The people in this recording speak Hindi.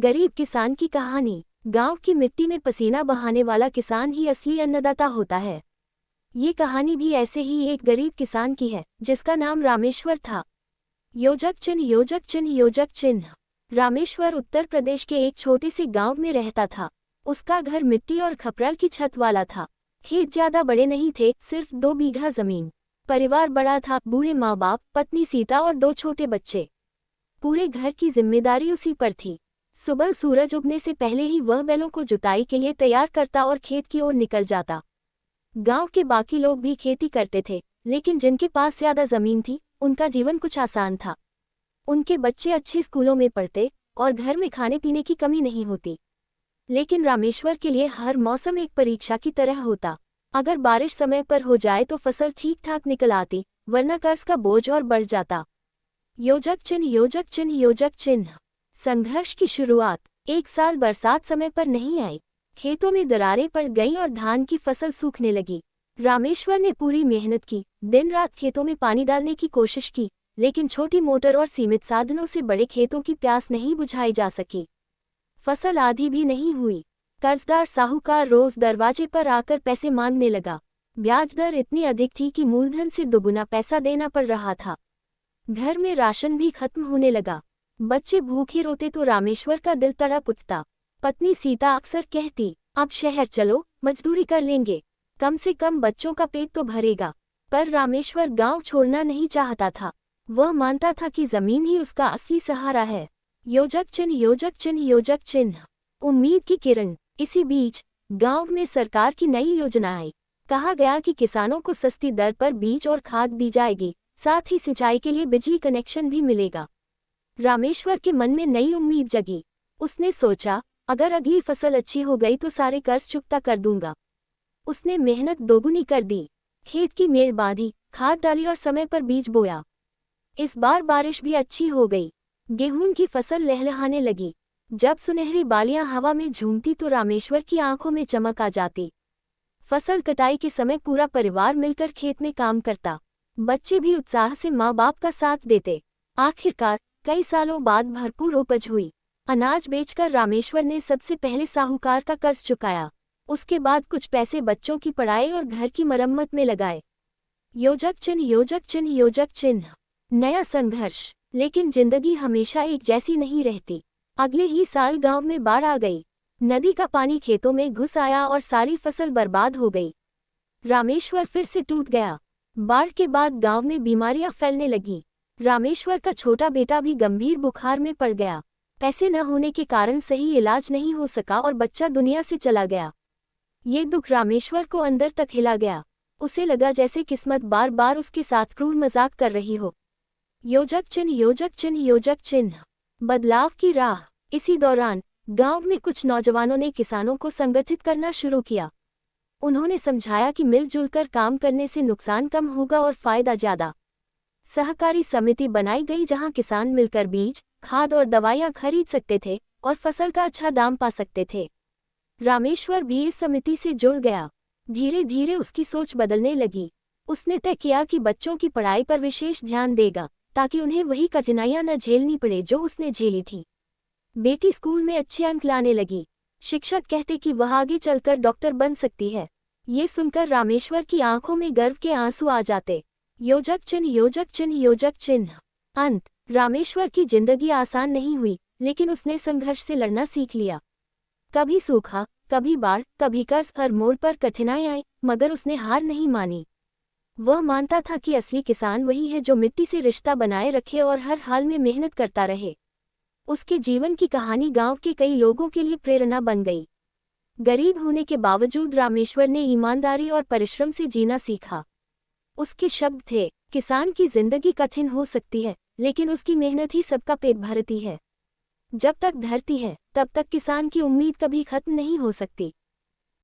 गरीब किसान की कहानी। गांव की मिट्टी में पसीना बहाने वाला किसान ही असली अन्नदाता होता है। ये कहानी भी ऐसे ही एक गरीब किसान की है जिसका नाम रामेश्वर था। योजक चिन्ह योजक चिन्ह योजक चिन्ह। रामेश्वर उत्तर प्रदेश के एक छोटे से गांव में रहता था। उसका घर मिट्टी और खपरल की छत वाला था। खेत ज्यादा बड़े नहीं थे, सिर्फ 2 बीघा जमीन। परिवार बड़ा था, बूढ़े माँ बाप, पत्नी सीता और 2 छोटे बच्चे। पूरे घर की जिम्मेदारी उसी पर थी। सुबह सूरज उगने से पहले ही वह बैलों को जुताई के लिए तैयार करता और खेत की ओर निकल जाता। गांव के बाकी लोग भी खेती करते थे, लेकिन जिनके पास ज्यादा जमीन थी उनका जीवन कुछ आसान था। उनके बच्चे अच्छे स्कूलों में पढ़ते और घर में खाने पीने की कमी नहीं होती। लेकिन रामेश्वर के लिए हर मौसम एक परीक्षा की तरह होता। अगर बारिश समय पर हो जाए तो फसल ठीक ठाक निकल आती, वरना कर्ज का बोझ और बढ़ जाता। योजक चिन्ह योजक चिन्ह योजक चिन्ह। संघर्ष की शुरुआत। एक साल बरसात समय पर नहीं आई। खेतों में दरारें पड़ गईं और धान की फसल सूखने लगी। रामेश्वर ने पूरी मेहनत की, दिन रात खेतों में पानी डालने की कोशिश की, लेकिन छोटी मोटर और सीमित साधनों से बड़े खेतों की प्यास नहीं बुझाई जा सकी। फसल आधी भी नहीं हुई। कर्जदार साहूकार रोज दरवाजे पर आकर पैसे मांगने लगा। ब्याज दर इतनी अधिक थी कि मूलधन से दोगुना पैसा देना पड़ रहा था। घर में राशन भी खत्म होने लगा। बच्चे भूखे रोते तो रामेश्वर का दिल तड़प उठता। पत्नी सीता अक्सर कहती, अब शहर चलो, मजदूरी कर लेंगे, कम से कम बच्चों का पेट तो भरेगा। पर रामेश्वर गांव छोड़ना नहीं चाहता था। वह मानता था कि जमीन ही उसका असली सहारा है। योजक चिन्ह योजक चिन्ह योजक चिन्ह। उम्मीद की किरण। इसी बीच गांव में सरकार की नई योजना आई। कहा गया कि किसानों को सस्ती दर पर बीज और खाद दी जाएगी, साथ ही सिंचाई के लिए बिजली कनेक्शन भी मिलेगा। रामेश्वर के मन में नई उम्मीद जगी। उसने सोचा, अगर अगली फसल अच्छी हो गई तो सारे कर्ज चुकता कर दूंगा। उसने मेहनत दोगुनी कर दी। खेत की मेड़ बांधी, खाद डाली और समय पर बीज बोया। इस बार बारिश भी अच्छी हो गई। गेहूं की फसल लहलहाने लगी। जब सुनहरी बालियां हवा में झूमती तो रामेश्वर की आंखों में चमक आ जाती। फसल कटाई के समय पूरा परिवार मिलकर खेत में काम करता। बच्चे भी उत्साह से माँ बाप का साथ देते। आखिरकार कई सालों बाद भरपूर उपज हुई। अनाज बेचकर रामेश्वर ने सबसे पहले साहूकार का कर्ज चुकाया। उसके बाद कुछ पैसे बच्चों की पढ़ाई और घर की मरम्मत में लगाए। योजक चिन्ह योजक चिन्ह योजक चिन्ह। नया संघर्ष। लेकिन जिंदगी हमेशा एक जैसी नहीं रहती। अगले ही साल गांव में बाढ़ आ गई। नदी का पानी खेतों में घुस आया और सारी फसल बर्बाद हो गई। रामेश्वर फिर से टूट गया। बाढ़ के बाद गांव में बीमारियां फैलने लगी। रामेश्वर का छोटा बेटा भी गंभीर बुखार में पड़ गया। पैसे न होने के कारण सही इलाज नहीं हो सका और बच्चा दुनिया से चला गया। ये दुख रामेश्वर को अंदर तक हिला गया। उसे लगा जैसे किस्मत बार बार उसके साथ क्रूर मजाक कर रही हो। योजक चिन्ह योजक चिन्ह योजक चिन्ह। बदलाव की राह। इसी दौरान गांव में कुछ नौजवानों ने किसानों को संगठित करना शुरू किया। उन्होंने समझाया कि मिलजुल कर काम करने से नुकसान कम होगा और फायदा ज्यादा। सहकारी समिति बनाई गई जहां किसान मिलकर बीज, खाद और दवाइयां खरीद सकते थे और फसल का अच्छा दाम पा सकते थे। रामेश्वर भी इस समिति से जुड़ गया। धीरे धीरे उसकी सोच बदलने लगी। उसने तय किया कि बच्चों की पढ़ाई पर विशेष ध्यान देगा, ताकि उन्हें वही कठिनाइयां न झेलनी पड़े जो उसने झेली थी। बेटी स्कूल में अच्छे अंक लाने लगी। शिक्षक कहते कि वह आगे चलकर डॉक्टर बन सकती है। ये सुनकर रामेश्वर की आंखों में गर्व के आंसू आ जाते। योजक चिन्ह योजक चिन्ह योजक चिन्ह। अंत। रामेश्वर की जिंदगी आसान नहीं हुई, लेकिन उसने संघर्ष से लड़ना सीख लिया। कभी सूखा, कभी बाढ़, कभी कर्ज, हर मोड़ पर कठिनाई आई, मगर उसने हार नहीं मानी। वह मानता था कि असली किसान वही है जो मिट्टी से रिश्ता बनाए रखे और हर हाल में मेहनत करता रहे। उसके जीवन की कहानी गांव के कई लोगों के लिए प्रेरणा बन गई। गरीब होने के बावजूद रामेश्वर ने ईमानदारी और परिश्रम से जीना सीखा। उसके शब्द थे, किसान की जिंदगी कठिन हो सकती है, लेकिन उसकी मेहनत ही सबका पेट भरती है। जब तक धरती है, तब तक किसान की उम्मीद कभी खत्म नहीं हो सकती।